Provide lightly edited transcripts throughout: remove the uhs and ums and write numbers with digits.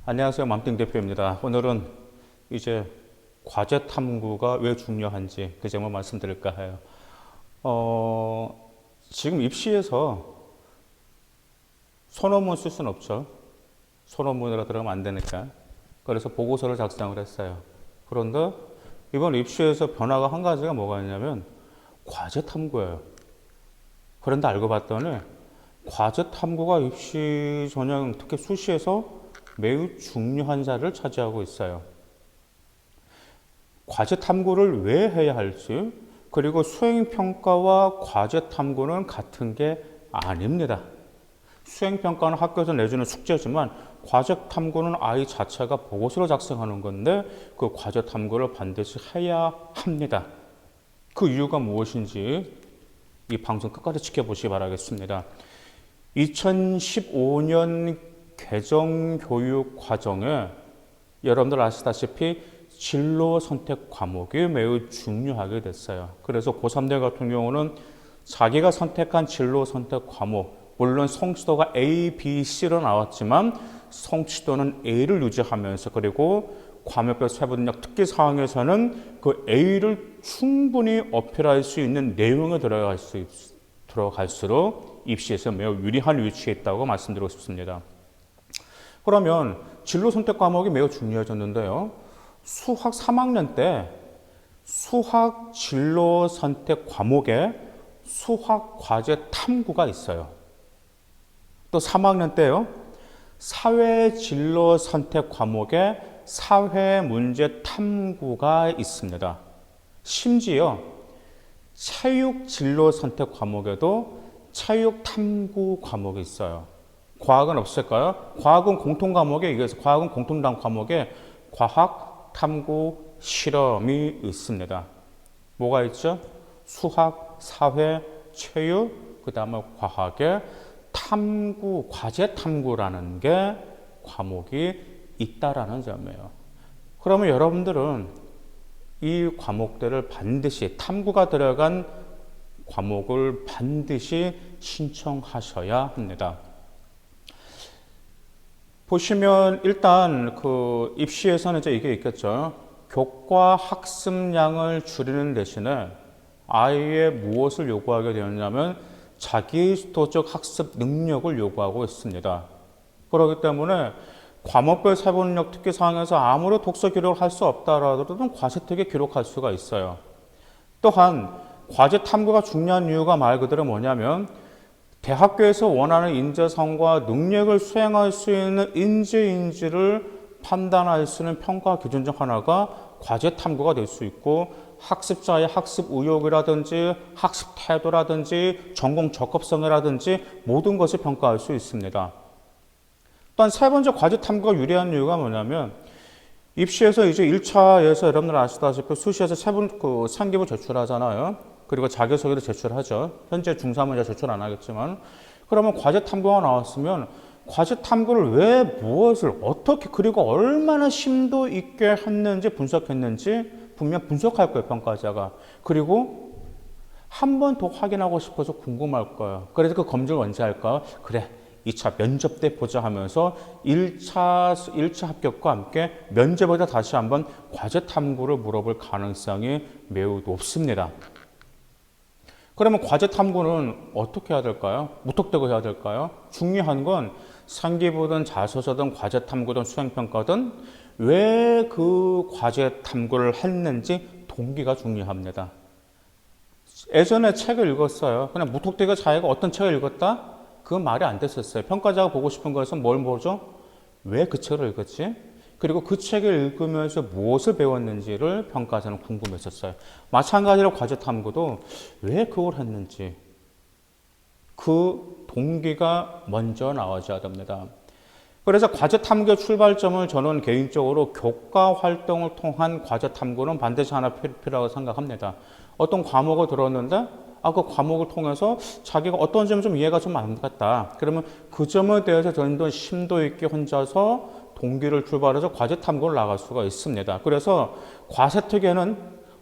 안녕하세요. 맘띵 대표입니다. 오늘은 이제 과제 탐구가 왜 중요한지 그 점을 말씀드릴까 해요. 지금 입시에서 소논문 쓸 수는 없죠. 소논문이라 들어가면 안 되니까. 그래서 보고서를 작성을 했어요. 그런데 이번 입시에서 변화가 한 가지가 뭐가 있냐면 과제 탐구예요. 그런데 알고 봤더니 과제 탐구가 입시 전형 특히 수시에서 매우 중요한 자리를 차지하고 있어요. 과제 탐구를 왜 해야 할지, 그리고 수행평가와 과제 탐구는 같은 게 아닙니다. 수행평가는 학교에서 내주는 숙제지만 과제 탐구는 아이 자체가 보고서를 작성하는 건데 그 과제 탐구를 반드시 해야 합니다. 그 이유가 무엇인지 이 방송 끝까지 지켜보시기 바라겠습니다. 2015년 개정교육 과정에 여러분들 아시다시피 진로 선택 과목이 매우 중요하게 됐어요. 그래서 고3들 같은 경우는 자기가 선택한 진로 선택 과목, 물론 성취도가 A, B, C로 나왔지만 성취도는 A를 유지하면서, 그리고 과목별 세부능력 특기 사항에서는 그 A를 충분히 어필할 수 있는 내용에 들어갈수록 입시에서 매우 유리한 위치에 있다고 말씀드리고 싶습니다. 그러면 진로 선택 과목이 매우 중요해졌는데요. 수학 3학년 때 수학 진로 선택 과목에 수학 과제 탐구가 있어요. 또 3학년 때요. 사회 진로 선택 과목에 사회 문제 탐구가 있습니다. 심지어 체육 진로 선택 과목에도 체육 탐구 과목이 있어요. 과학은 없을까요? 과학은 공통 과목에, 이겨서 과학은 공통 과목에 과학, 탐구, 실험이 있습니다. 뭐가 있죠? 수학, 사회, 체육, 그 다음에 과학에 탐구, 과제 탐구라는 게 과목이 있다라는 점이에요. 그러면 여러분들은 이 과목들을 반드시, 탐구가 들어간 과목을 반드시 신청하셔야 합니다. 보시면 일단 그 입시에서는 이제 이게 있겠죠. 교과 학습량을 줄이는 대신에 아이의 무엇을 요구하게 되었냐면 자기주도적 학습 능력을 요구하고 있습니다. 그렇기 때문에 과목별 세부능력 특기 사항에서 아무리 독서 기록을 할 수 없다라도 과세특기 기록할 수가 있어요. 또한 과제 탐구가 중요한 이유가 말 그대로 뭐냐면 대학교에서 원하는 인재성과 능력을 수행할 수 있는 인지를 판단할 수 있는 평가 기준 중 하나가 과제 탐구가 될 수 있고, 학습자의 학습 의욕이라든지 학습 태도라든지 전공 적합성이라든지 모든 것을 평가할 수 있습니다. 또한 세 번째 과제 탐구가 유리한 이유가 뭐냐면 입시에서 이제 1차에서 여러분들 아시다시피 수시에서 상기부 제출하잖아요. 그리고 자기소개도 제출하죠. 현재 중3은 제출 안 하겠지만. 그러면 과제 탐구가 나왔으면 과제 탐구를 왜, 무엇을, 어떻게, 그리고 얼마나 심도 있게 했는지 분석했는지 분명 분석할 거예요, 평가자가. 그리고 한 번 더 확인하고 싶어서 궁금할 거예요. 그래서 그 검증을 언제 할까요? 그래, 2차 면접 때 보자 하면서 1차 합격과 함께 면접에다 다시 한번 과제 탐구를 물어볼 가능성이 매우 높습니다. 그러면 과제 탐구는 어떻게 해야 될까요? 무턱대고 해야 될까요? 중요한 건 상기부든 자소서든 과제 탐구든 수행평가든 왜 그 과제 탐구를 했는지 동기가 중요합니다. 예전에 책을 읽었어요. 그냥 무턱대고 자기가 어떤 책을 읽었다? 그 말이 안 됐었어요. 평가자가 보고 싶은 것은 뭘 보죠? 왜 그 책을 읽었지? 그리고 그 책을 읽으면서 무엇을 배웠는지를 평가자는 궁금했었어요. 마찬가지로 과제 탐구도 왜 그걸 했는지 그 동기가 먼저 나와줘야 됩니다. 그래서 과제 탐구의 출발점을 저는 개인적으로 교과 활동을 통한 과제 탐구는 반드시 하나 필요하다고 생각합니다. 어떤 과목을 들었는데 그 과목을 통해서 자기가 어떤 점이 좀 이해가 좀 안 갔다. 그러면 그 점에 대해서 좀 더 심도 있게 혼자서 동기를 출발해서 과제 탐구를 나갈 수가 있습니다. 그래서 과세특에는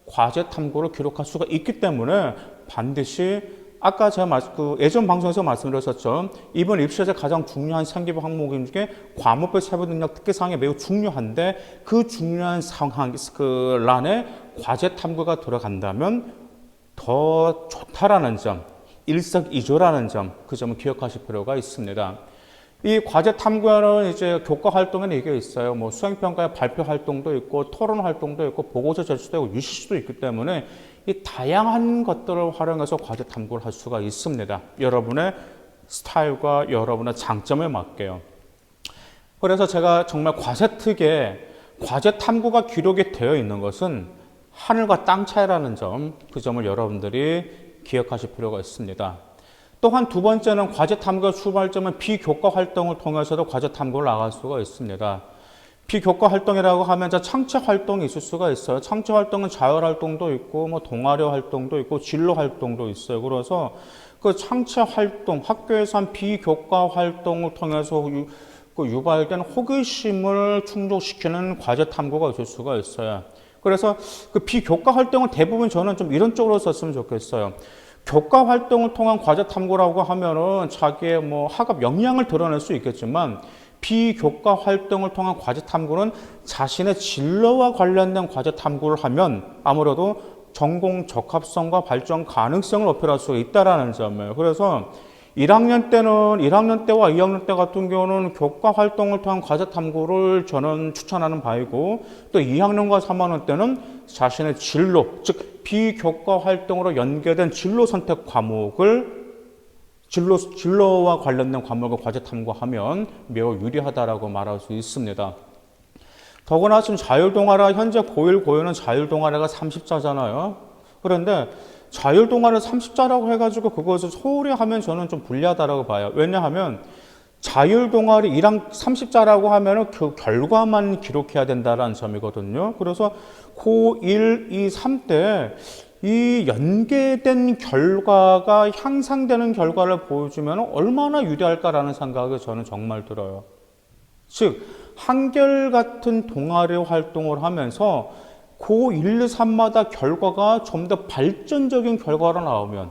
과제 탐구를 기록할 수가 있기 때문에 반드시 아까 제가 예전 방송에서 말씀드렸었죠. 이번 입시에서 가장 중요한 상기부 항목 중에 과목별 세부 능력 특기사항이 매우 중요한데 그 중요한 상황, 그 란에 과제 탐구가 들어간다면 더 좋다라는 점, 일석이조라는 점, 그 점을 기억하실 필요가 있습니다. 이 과제 탐구는 이제 교과 활동에는 이게 있어요. 뭐 수행평가의 발표 활동도 있고, 토론 활동도 있고, 보고서 제출도 있고, 유시도 있기 때문에 이 다양한 것들을 활용해서 과제 탐구를 할 수가 있습니다. 여러분의 스타일과 여러분의 장점에 맞게요. 그래서 제가 정말 과세특에 과제 탐구가 기록이 되어 있는 것은 하늘과 땅 차이라는 점, 그 점을 여러분들이 기억하실 필요가 있습니다. 또한 두 번째는 과제 탐구의 출발점은 비교과 활동을 통해서도 과제 탐구를 나갈 수가 있습니다. 비교과 활동이라고 하면 창체 활동이 있을 수가 있어요. 창체 활동은 자율 활동도 있고, 뭐 동아리 활동도 있고, 진로 활동도 있어요. 그래서 그 창체 활동, 학교에서 한 비교과 활동을 통해서 유발된 호기심을 충족시키는 과제 탐구가 있을 수가 있어요. 그래서 그 비교과 활동은 대부분 저는 좀 이런 쪽으로 썼으면 좋겠어요. 교과 활동을 통한 과제 탐구라고 하면은 자기의 뭐 학업 역량을 드러낼 수 있겠지만 비교과 활동을 통한 과제 탐구는 자신의 진로와 관련된 과제 탐구를 하면 아무래도 전공 적합성과 발전 가능성을 어필할 수 있다라는 점이에요. 그래서 1학년 때와 2학년 때 같은 경우는 교과 활동을 통한 과제 탐구를 저는 추천하는 바이고 또 2학년과 3학년 때는 자신의 진로, 즉 비교과 활동으로 연계된 진로 선택 과목을 진로와 관련된 과목을 과제 탐구하면 매우 유리하다라고 말할 수 있습니다. 더구나 지금 자율동아리 현재 고1, 고2는 자율동아리가 30자잖아요. 그런데 자율동아리 30자라고 해가지고 그것을 소홀히 하면 저는 좀 불리하다라고 봐요. 왜냐하면 자율동아리 1학 30자라고 하면은 그 결과만 기록해야 된다라는 점이거든요. 그래서 고1, 2, 3 때 이 연계된 결과가 향상되는 결과를 보여주면 얼마나 유리할까라는 생각이 저는 정말 들어요. 즉, 한결같은 동아리 활동을 하면서 고1, 2, 3마다 결과가 좀 더 발전적인 결과로 나오면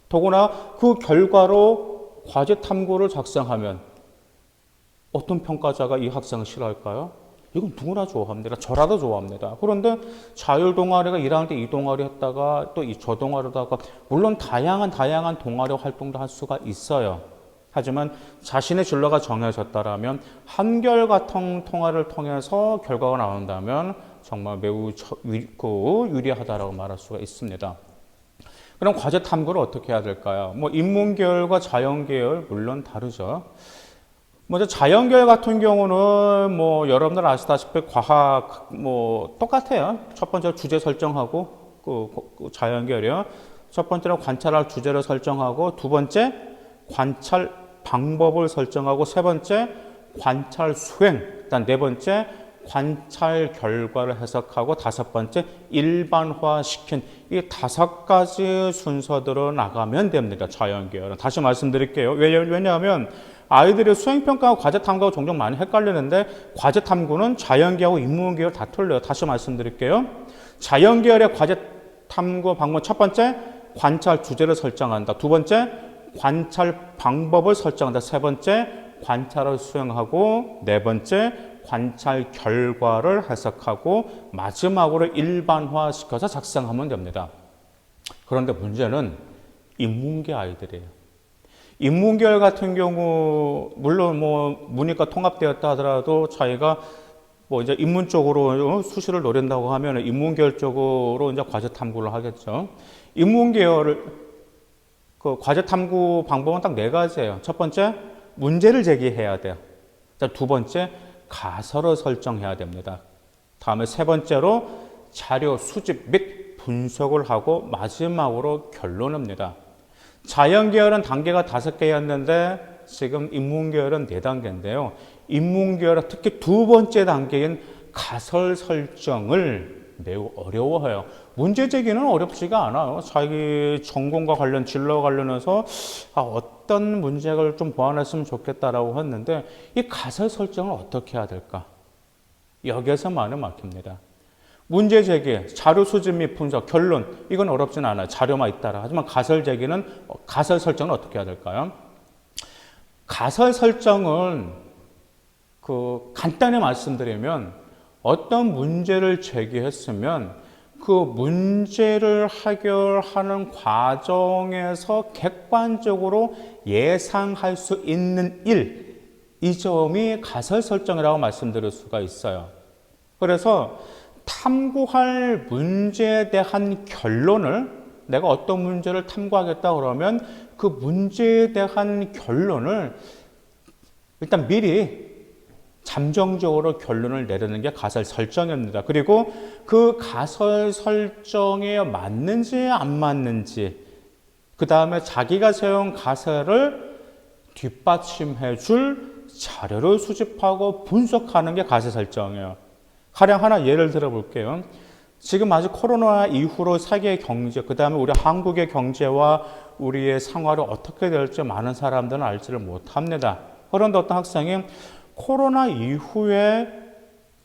더구나 그 결과로 과제 탐구를 작성하면 어떤 평가자가 이 학생을 싫어할까요? 이건 누구나 좋아합니다. 저라도 좋아합니다. 그런데 자율동아리가 1학년 때 이 동아리 했다가 또 저 동아리 하다가 물론 다양한 동아리 활동도 할 수가 있어요. 하지만 자신의 진로가 정해졌다라면 한결같은 통화를 통해서 결과가 나온다면 정말 매우 유리하다라고 말할 수가 있습니다. 그럼 과제 탐구를 어떻게 해야 될까요? 뭐 인문계열과 자연계열 물론 다르죠. 먼저 자연계열 같은 경우는 뭐 여러분들 아시다시피 과학 뭐 똑같아요. 첫 번째 주제 설정하고 그 자연계열이요. 첫 번째는 관찰할 주제를 설정하고 두 번째 관찰 방법을 설정하고 세 번째 관찰 수행, 일단 네 번째 관찰 결과를 해석하고 다섯 번째 일반화시킨 이 5가지 순서대로 나가면 됩니다. 자연계열은. 다시 말씀드릴게요. 왜냐하면 아이들이 수행평가와 과제 탐구하고 종종 많이 헷갈리는데 과제 탐구는 자연계열하고 인문계열 다 틀려요. 다시 말씀드릴게요. 자연계열의 과제 탐구 방법 첫 번째 관찰 주제를 설정한다. 두 번째 관찰 방법을 설정한다. 세 번째 관찰을 수행하고 네 번째 관찰 결과를 해석하고 마지막으로 일반화시켜서 작성하면 됩니다. 그런데 문제는 인문계 아이들이에요. 인문계열 같은 경우 물론 뭐 문이과 통합되었다 하더라도 자기가 뭐 이제 인문 쪽으로 수시를 노린다고 하면 인문계열 쪽으로 이제 과제 탐구를 하겠죠. 인문계열을 그 과제 탐구 방법은 딱 4가지예요. 첫 번째 문제를 제기해야 돼요. 두 번째 가설을 설정해야 됩니다. 다음에 세 번째로 자료 수집 및 분석을 하고 마지막으로 결론입니다. 자연계열은 단계가 5개였는데 지금 인문계열은 4단계인데요. 인문계열은 특히 두 번째 단계인 가설 설정을 매우 어려워해요. 문제 제기는 어렵지가 않아요. 자기 전공과 관련 진로와 관련해서 어떤 문제를 좀 보완했으면 좋겠다라고 했는데 이 가설 설정을 어떻게 해야 될까? 여기에서 많이 막힙니다. 문제 제기, 자료 수집 및 분석, 결론 이건 어렵진 않아요. 자료만 있다라. 하지만 가설 제기는 가설 설정은 어떻게 해야 될까요? 가설 설정은 간단히 말씀드리면 어떤 문제를 제기했으면 그 문제를 해결하는 과정에서 객관적으로 예상할 수 있는 일, 이 점이 가설 설정이라고 말씀드릴 수가 있어요. 그래서 탐구할 문제에 대한 결론을 내가 어떤 문제를 탐구하겠다 그러면 그 문제에 대한 결론을 일단 미리 잠정적으로 결론을 내리는 게 가설 설정입니다. 그리고 그 가설 설정에 맞는지 안 맞는지, 그 다음에 자기가 세운 가설을 뒷받침해 줄 자료를 수집하고 분석하는 게 가설 설정이에요. 가령 하나 예를 들어 볼게요. 지금 아직 코로나 이후로 세계 경제, 그 다음에 우리 한국의 경제와 우리의 생활이 어떻게 될지 많은 사람들은 알지를 못합니다. 그런데 어떤 학생이 코로나 이후에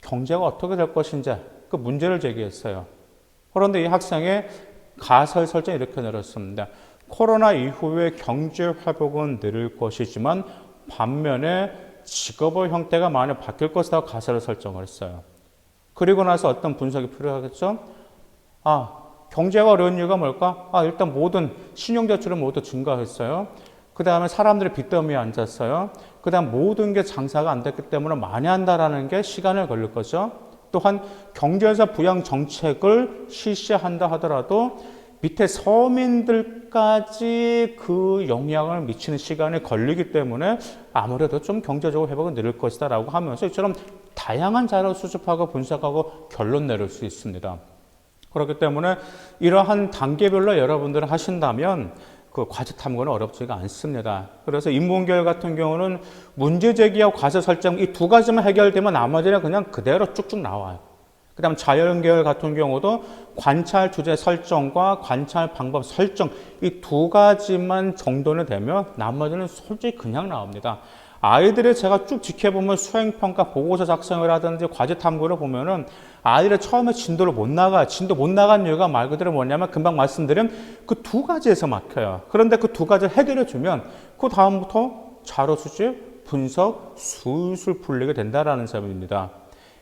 경제가 어떻게 될 것인지 그 문제를 제기했어요. 그런데 이 학생의 가설 설정이 이렇게 내렸습니다. 코로나 이후에 경제 회복은 느릴 것이지만 반면에 직업의 형태가 많이 바뀔 것이라고 가설을 설정을 했어요. 그리고 나서 어떤 분석이 필요하겠죠? 경제가 어려운 이유가 뭘까? 일단 모든 신용대출은 모두 증가했어요. 그 다음에 사람들이 빚더미에 앉았어요. 그 다음 모든 게 장사가 안 됐기 때문에 많이 한다라는 게 시간을 걸릴 거죠. 또한 경제에서 부양 정책을 실시한다 하더라도 밑에 서민들까지 그 영향을 미치는 시간이 걸리기 때문에 아무래도 좀 경제적으로 회복은 느릴 것이다 라고 하면서 이처럼 다양한 자료를 수집하고 분석하고 결론 내릴 수 있습니다. 그렇기 때문에 이러한 단계별로 여러분들이 하신다면 그 과제 탐구는 어렵지가 않습니다. 그래서 인문계열 같은 경우는 문제 제기하고 과제 설정 이 두 가지만 해결되면 나머지는 그냥 그대로 쭉쭉 나와요. 그 다음 자연계열 같은 경우도 관찰 주제 설정과 관찰 방법 설정 이 두 가지만 정돈이 되면 나머지는 솔직히 그냥 나옵니다. 아이들이 제가 쭉 지켜보면 수행평가 보고서 작성을 하든지 과제 탐구를 보면은 아이들이 처음에 진도 못 나간 이유가 말 그대로 뭐냐면 금방 말씀드린 그 두 가지에서 막혀요. 그런데 그 두 가지를 해결해 주면 그 다음부터 자료 수집, 분석, 술술 풀리게 된다라는 점입니다.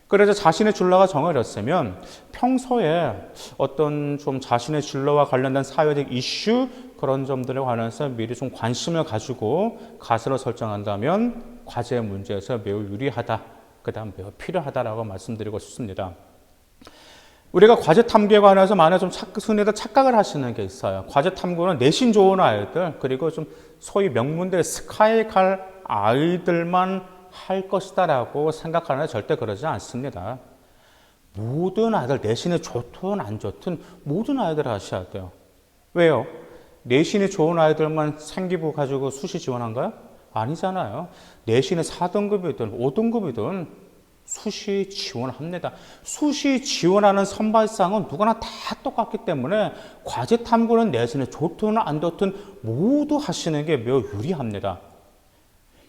그래서 자신의 진로가 정해졌으면 평소에 어떤 좀 자신의 진로와 관련된 사회적 이슈 그런 점들에 관해서 미리 좀 관심을 가지고 가설을 설정한다면 과제 문제에서 매우 유리하다, 그 다음 매우 필요하다라고 말씀드리고 싶습니다. 우리가 과제 탐구에 관해서 많이 좀 흔히들 착각을 하시는 게 있어요. 과제 탐구는 내신 좋은 아이들, 그리고 좀 소위 명문대 스카이 갈 아이들만 할 것이다라고 생각하는 절대 그러지 않습니다. 모든 아이들, 내신이 좋든 안 좋든 모든 아이들 하셔야 돼요. 왜요? 내신이 좋은 아이들만 생기부 가지고 수시 지원한가요? 아니잖아요. 내신이 4등급이든 5등급이든 수시 지원합니다. 수시 지원하는 선발상은 누구나 다 똑같기 때문에 과제 탐구는 내신이 좋든 안 좋든 모두 하시는 게 매우 유리합니다.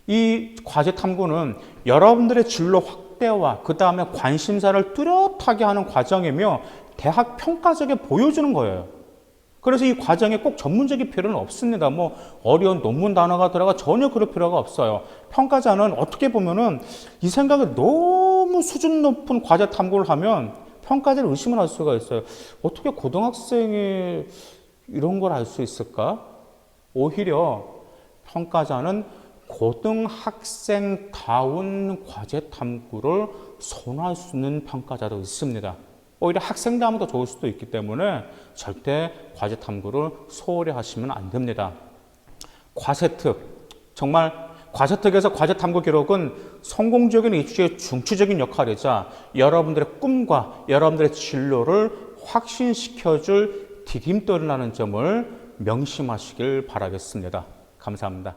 이 과제 탐구는 여러분들의 진로 확대와 그 다음에 관심사를 뚜렷하게 하는 과정이며 대학 평가적에 보여주는 거예요. 그래서 이 과정에 꼭 전문적인 필요는 없습니다. 어려운 논문 단어가 들어가 전혀 그럴 필요가 없어요. 평가자는 어떻게 보면은 이 생각에 너무 수준 높은 과제 탐구를 하면 평가자를 의심을 할 수가 있어요. 어떻게 고등학생이 이런 걸 알 수 있을까? 오히려 평가자는 고등학생다운 과제 탐구를 선호할 수 있는 평가자도 있습니다. 오히려 학생다움도 좋을 수도 있기 때문에 절대 과제 탐구를 소홀히 하시면 안 됩니다. 과세특, 정말 과세특에서 과제 탐구 기록은 성공적인 입시의 중추적인 역할이자 여러분들의 꿈과 여러분들의 진로를 확신시켜줄 디딤돌이라는 점을 명심하시길 바라겠습니다. 감사합니다.